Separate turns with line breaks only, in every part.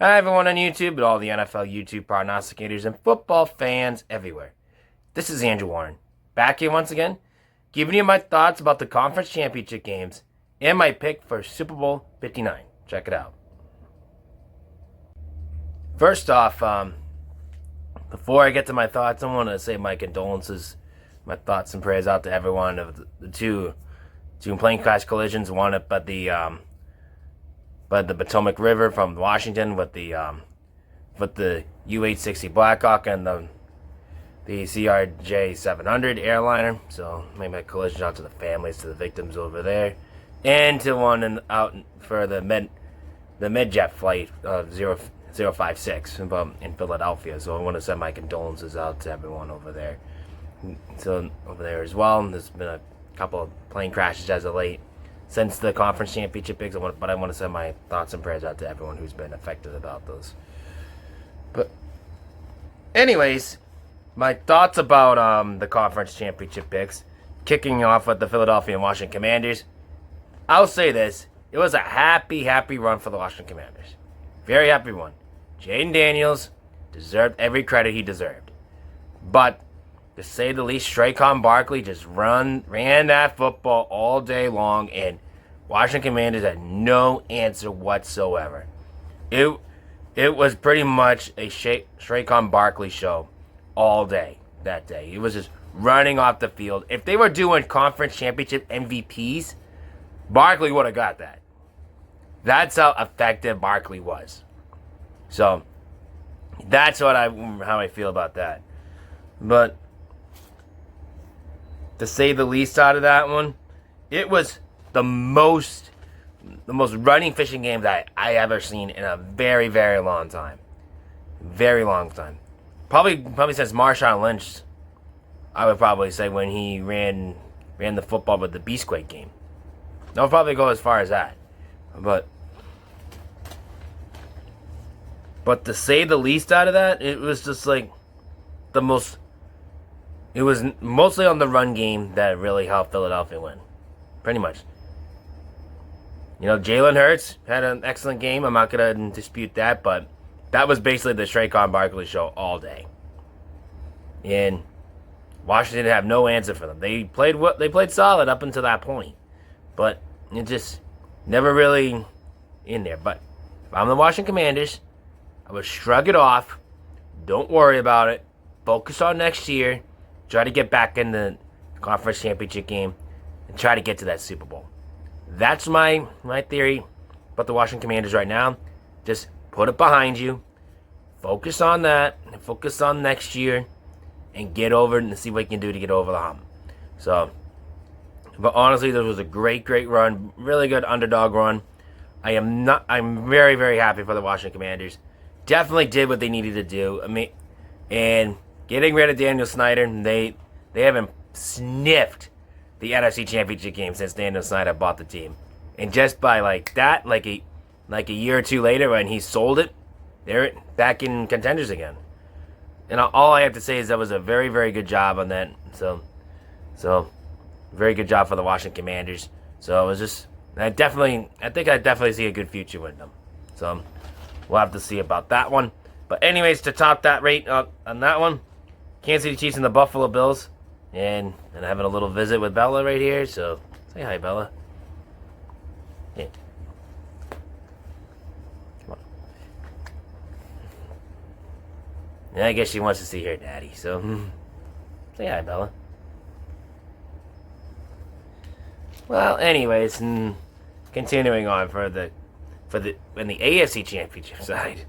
Hi everyone on YouTube and all the NFL YouTube prognosticators and football fans everywhere. This is Andrew Warren, back here once again, giving you my thoughts about the conference championship games and my pick for Super Bowl 59. Check it out. First off, before I get to my thoughts, I want to say my condolences, my thoughts and prayers out to everyone of the two plane crash collisions, one up at the Potomac River from Washington with the U-860 Blackhawk and the CRJ 700 airliner. So maybe my collision out to the families, to the victims over there, and to one out for the midjet flight of 056 in Philadelphia. So I want to send my condolences out to everyone over there. So over there as well. There's been a couple of plane crashes as of late since the conference championship picks, but I want to send my thoughts and prayers out to everyone who's been affected about those. But anyways, my thoughts about the conference championship picks, kicking off with the Philadelphia and Washington Commanders. I'll say this: it was a happy run for the Washington Commanders. Very happy one. Jaden Daniels deserved every credit he deserved, but to say the least, Saquon Barkley just ran that football all day long, and Washington Commanders had no answer whatsoever. It was pretty much a Saquon Barkley show all day that day. He was just running off the field. If they were doing conference championship MVPs, Barkley would have got that. That's how effective Barkley was. So that's how I feel about that. But to say the least out of that one, it was the most running fishing game that I ever seen in a very long time. Very long time. Probably since Marshawn Lynch, I would probably say, when he ran the football with the Beastquake game. I'll probably go as far as that. But to say the least out of that, it was just like it was mostly on the run game that really helped Philadelphia win. Pretty much. You know, Jalen Hurts had an excellent game. I'm not going to dispute that, but that was basically the Saquon Barkley show all day. And Washington have no answer for them. They played solid up until that point, but it just never really in there. But if I'm the Washington Commanders, I would shrug it off. Don't worry about it. Focus on next year. Try to get back in the conference championship game and try to get to that Super Bowl. That's my theory about the Washington Commanders right now. Just put it behind you. Focus on that. And focus on next year. And get over it and see what you can do to get over the hump. So, but honestly, this was a great run. Really good underdog run. I'm very happy for the Washington Commanders. Definitely did what they needed to do. And getting rid of Daniel Snyder, they haven't sniffed the NFC Championship game since Daniel Snyder bought the team. And just by like a year or two later when he sold it, they're back in contenders again. And all I have to say is that was a very good job on that. So very good job for the Washington Commanders. So it was just I think I definitely see a good future with them. So we'll have to see about that one. But anyways, to top that rate on that one, Kansas City Chiefs and the Buffalo Bills. And having a little visit with Bella right here. So say hi, Bella. Hey. Come on. Yeah, I guess she wants to see her daddy. So say hi, Bella. Well, anyways, continuing on in the AFC Championship side.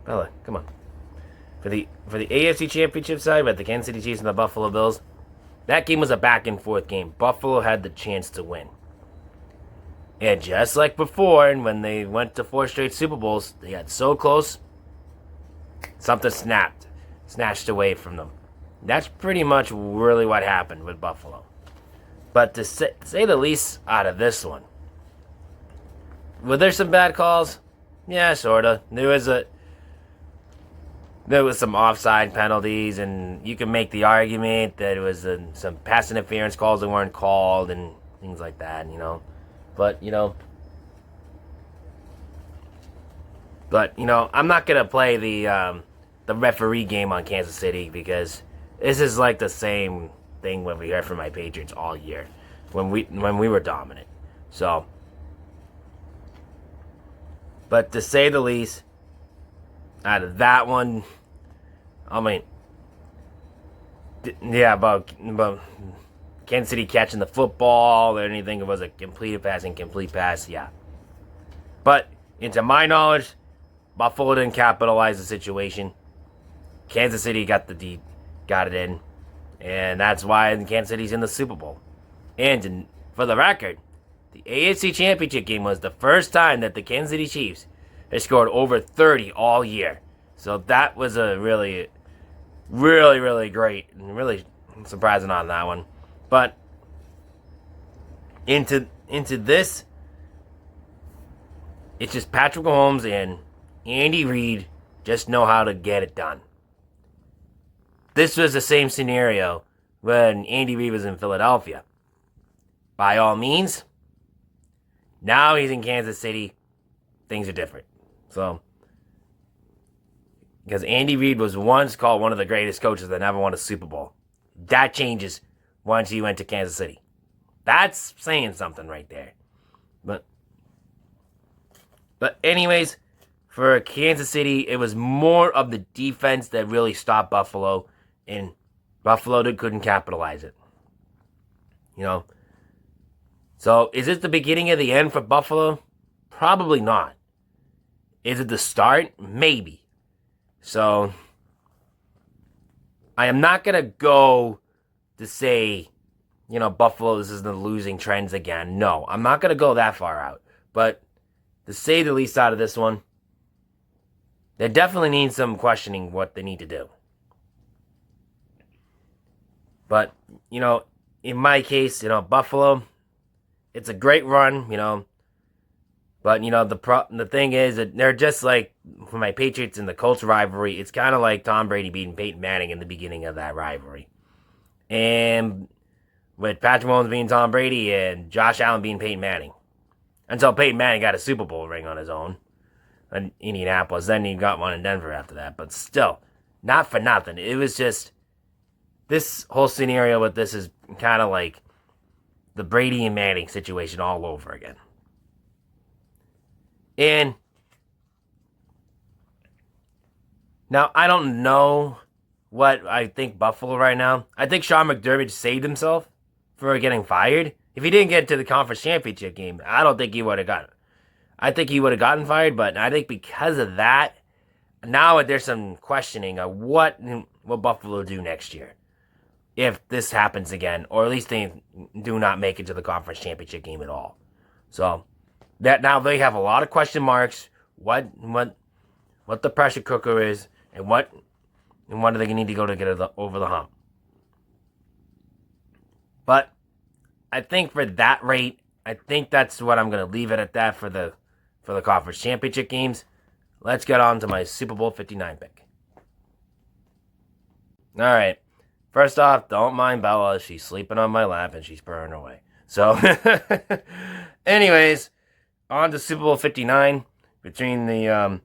Bella, come on. For the AFC Championship side, with the Kansas City Chiefs and the Buffalo Bills, that game was a back-and-forth game. Buffalo had the chance to win. And just like before, and when they went to 4 straight Super Bowls, they got so close, something snatched away from them. That's pretty much really what happened with Buffalo. But to say the least out of this one, were there some bad calls? Yeah, sorta. There was some offside penalties, and you can make the argument that it was some pass interference calls that weren't called and things like that, you know. But, you know, But, I'm not going to play the referee game on Kansas City because this is like the same thing when we heard from my Patriots all year when we were dominant. So, but to say the least, out of that one, I mean, yeah, about Kansas City catching the football or anything, it was a completed pass, incomplete pass, yeah. But, into my knowledge, Buffalo didn't capitalize the situation. Kansas City got it in, and that's why Kansas City's in the Super Bowl. And for the record, the AFC Championship game was the first time that the Kansas City Chiefs had scored over 30 all year. So that was a really, really, really great and really surprising on that one. But into this, it's just Patrick Mahomes and Andy Reid just know how to get it done. This was the same scenario when Andy Reid was in Philadelphia. By all means, now he's in Kansas City, things are different. So, because Andy Reid was once called one of the greatest coaches that never won a Super Bowl. That changes once he went to Kansas City. That's saying something right there. But anyways, for Kansas City, it was more of the defense that really stopped Buffalo, and Buffalo couldn't capitalize it. So is it the beginning of the end for Buffalo? Probably not. Is it the start? Maybe. So I am not going to go to say, Buffalo is the losing trends again. No, I'm not going to go that far out. But to say the least out of this one, they definitely need some questioning what they need to do. But, in my case, Buffalo, it's a great run, But, the thing is that they're just like, for my Patriots and the Colts rivalry, it's kind of like Tom Brady beating Peyton Manning in the beginning of that rivalry. And with Patrick Mahomes being Tom Brady and Josh Allen being Peyton Manning. Until Peyton Manning got a Super Bowl ring on his own in Indianapolis. Then he got one in Denver after that. But still, not for nothing. It was just, this whole scenario with this is kind of like the Brady and Manning situation all over again. And now, I don't know what I think Buffalo right now. I think Sean McDermott saved himself for getting fired. If he didn't get to the conference championship game, I don't think he would have gotten it. I think he would have gotten fired, but I think because of that, now there's some questioning of what will Buffalo do next year if this happens again, or at least they do not make it to the conference championship game at all. So that now they have a lot of question marks. What the pressure cooker is, and what do they need to go to get over the hump. But I think for that rate, I think that's what I'm going to leave it at that for the conference championship games. Let's get on to my Super Bowl 59 pick. All right. First off, don't mind Bella. She's sleeping on my lap and she's purring away. So, anyways, on to Super Bowl 59 between the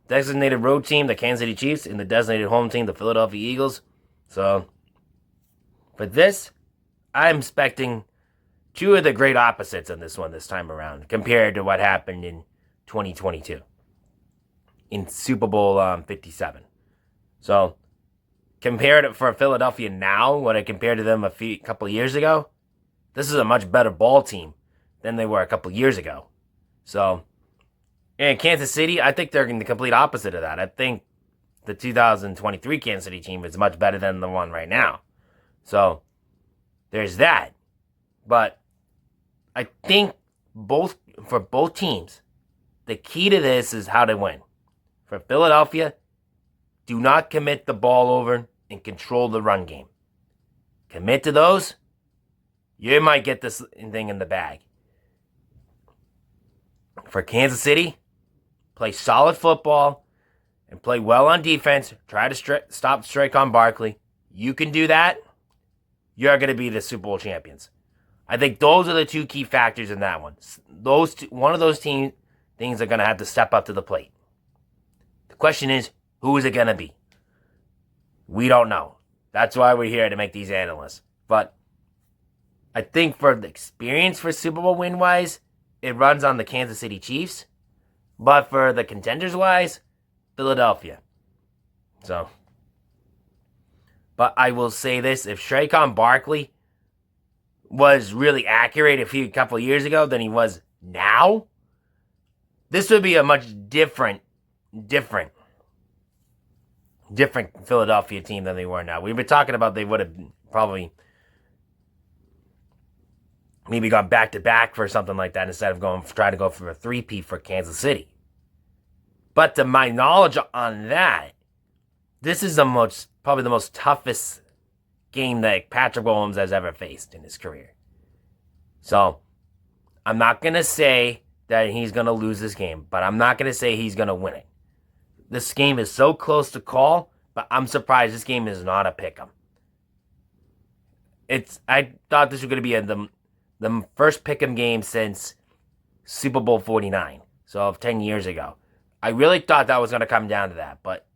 designated road team, the Kansas City Chiefs, and the designated home team, the Philadelphia Eagles. So, for this, I'm expecting two of the great opposites on this one this time around compared to what happened in 2022 in Super Bowl 57. So, compared it for Philadelphia now, when I compared to them a couple of years ago, this is a much better ball team than they were a couple of years ago. So, and Kansas City, I think they're in the complete opposite of that. I think the 2023 Kansas City team is much better than the one right now. So, there's that. But I think for both teams, the key to this is how to win. For Philadelphia, do not commit the ball over and control the run game. Commit to those, you might get this thing in the bag. For Kansas City, play solid football and play well on defense. Try to stop the strike on Barkley. You can do that. You're going to be the Super Bowl champions. I think those are the two key factors in that one. One of those teams things are going to have to step up to the plate. The question is, who is it going to be? We don't know. That's why we're here to make these analysts. But I think for the experience for Super Bowl win-wise, it runs on the Kansas City Chiefs. But for the contenders-wise, Philadelphia. So, but I will say this, if Saquon Barkley was really accurate a couple of years ago than he was now, this would be a much different Philadelphia team than they were now. We've been talking about they would have probably maybe gone back-to-back for something like that instead of trying to go for a three-peat for Kansas City. But to my knowledge on that, this is probably the most toughest game that Patrick Mahomes has ever faced in his career. So, I'm not going to say that he's going to lose this game, but I'm not going to say he's going to win it. This game is so close to call, but I'm surprised this game is not a pick'em. I thought this was going to be the first pick'em game since Super Bowl 49, so of 10 years ago. I really thought that was going to come down to that, but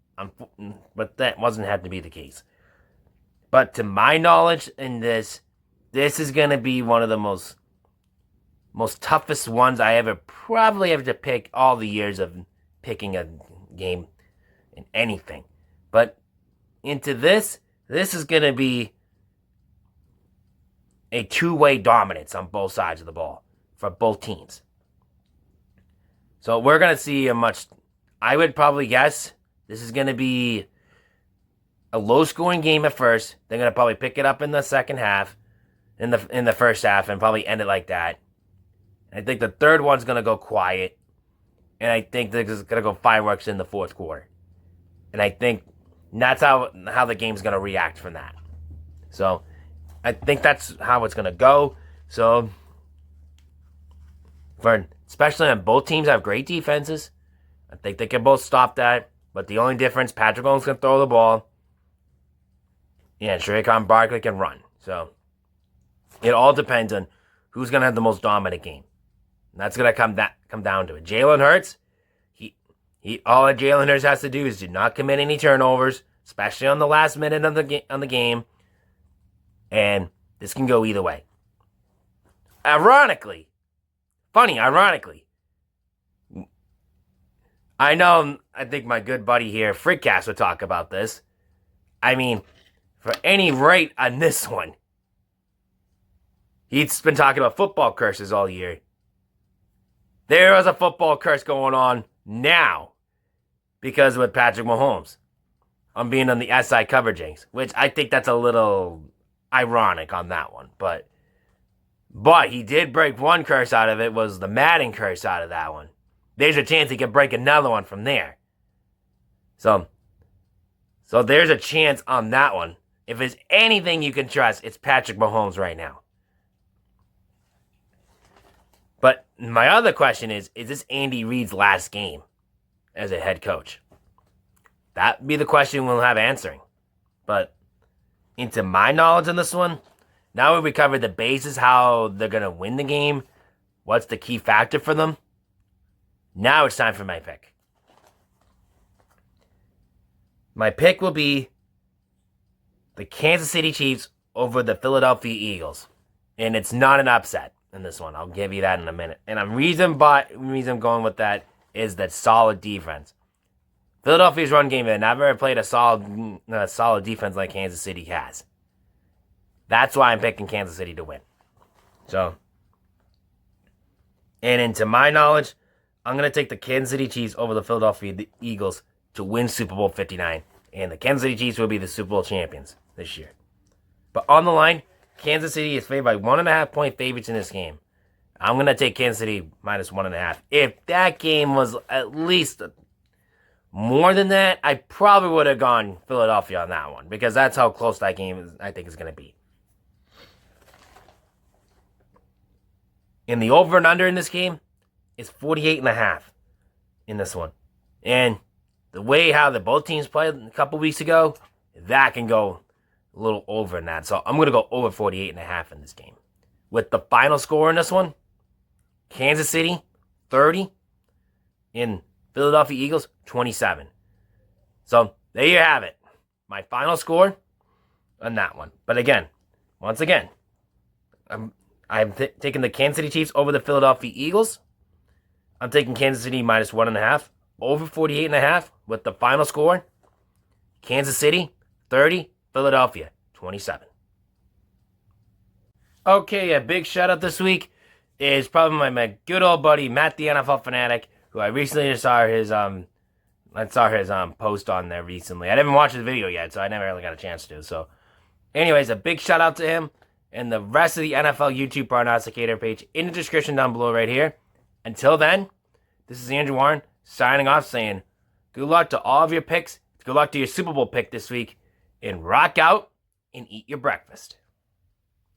that wasn't had to be the case. But to my knowledge in this is going to be one of the most toughest ones I probably have to pick all the years of picking a game in anything. But into this is going to be a two-way dominance on both sides of the ball for both teams. So we're going to see I would probably guess this is going to be a low-scoring game at first. They're going to probably pick it up in the second half, in the first half, and probably end it like that. I think the third one's going to go quiet, and I think there's going to go fireworks in the fourth quarter. And I think that's how the game's going to react from that. So I think that's how it's going to go. So, especially on both teams have great defenses. I think they can both stop that. But the only difference, Patrick Mahomes can throw the ball. And Saquon Barkley can run. So, it all depends on who's going to have the most dominant game. And that's going to come down to it. Jalen Hurts, all that Jalen Hurts has to do is do not commit any turnovers, especially on the last minute of the game. And this can go either way. Ironically, I think my good buddy here, Frickcast, would talk about this. I mean, for any rate on this one, he's been talking about football curses all year. There is a football curse going on now because with Patrick Mahomes. I'm being on the SI coverage, which I think that's a little ironic on that one. But he did break one curse out of it, was the Madden curse out of that one. There's a chance he could break another one from there. So there's a chance on that one. If there's anything you can trust, it's Patrick Mahomes right now. But my other question is this Andy Reid's last game as a head coach? That'd be the question we'll have answering. But into my knowledge on this one, now we covered the bases, how they're going to win the game, what's the key factor for them. Now it's time for my pick. My pick will be the Kansas City Chiefs over the Philadelphia Eagles. And it's not an upset in this one. I'll give you that in a minute. And the reason I'm going with that is that solid defense. Philadelphia's run game had never played a solid defense like Kansas City has. That's why I'm picking Kansas City to win. So, and into my knowledge, I'm going to take the Kansas City Chiefs over the Philadelphia Eagles to win Super Bowl 59. And the Kansas City Chiefs will be the Super Bowl champions this year. But on the line, Kansas City is favored by 1.5 point favorites in this game. I'm going to take Kansas City minus 1.5. If that game was at least more than that, I probably would have gone Philadelphia on that one. Because that's how close that game I think is going to be. And the over and under in this game is 48.5 in this one. And the way how both teams played a couple weeks ago, that can go a little over in that. So I'm going to go over 48.5 in this game. With the final score in this one, Kansas City, 30. in Philadelphia Eagles 27. So there you have it. My final score on that one. But again, once again, I'm taking the Kansas City Chiefs over the Philadelphia Eagles. I'm taking Kansas City minus 1.5 over 48.5 with the final score. Kansas City 30, Philadelphia 27. Okay, a big shout out this week is probably my good old buddy Matt the NFL Fanatic, who I recently just saw his post on there recently. I didn't watch the video yet, so I never really got a chance to. So, anyways, a big shout out to him and the rest of the NFL YouTube prognosticator page in the description down below right here. Until then, this is Andrew Warren signing off, saying good luck to all of your picks. Good luck to your Super Bowl pick this week, and rock out and eat your breakfast.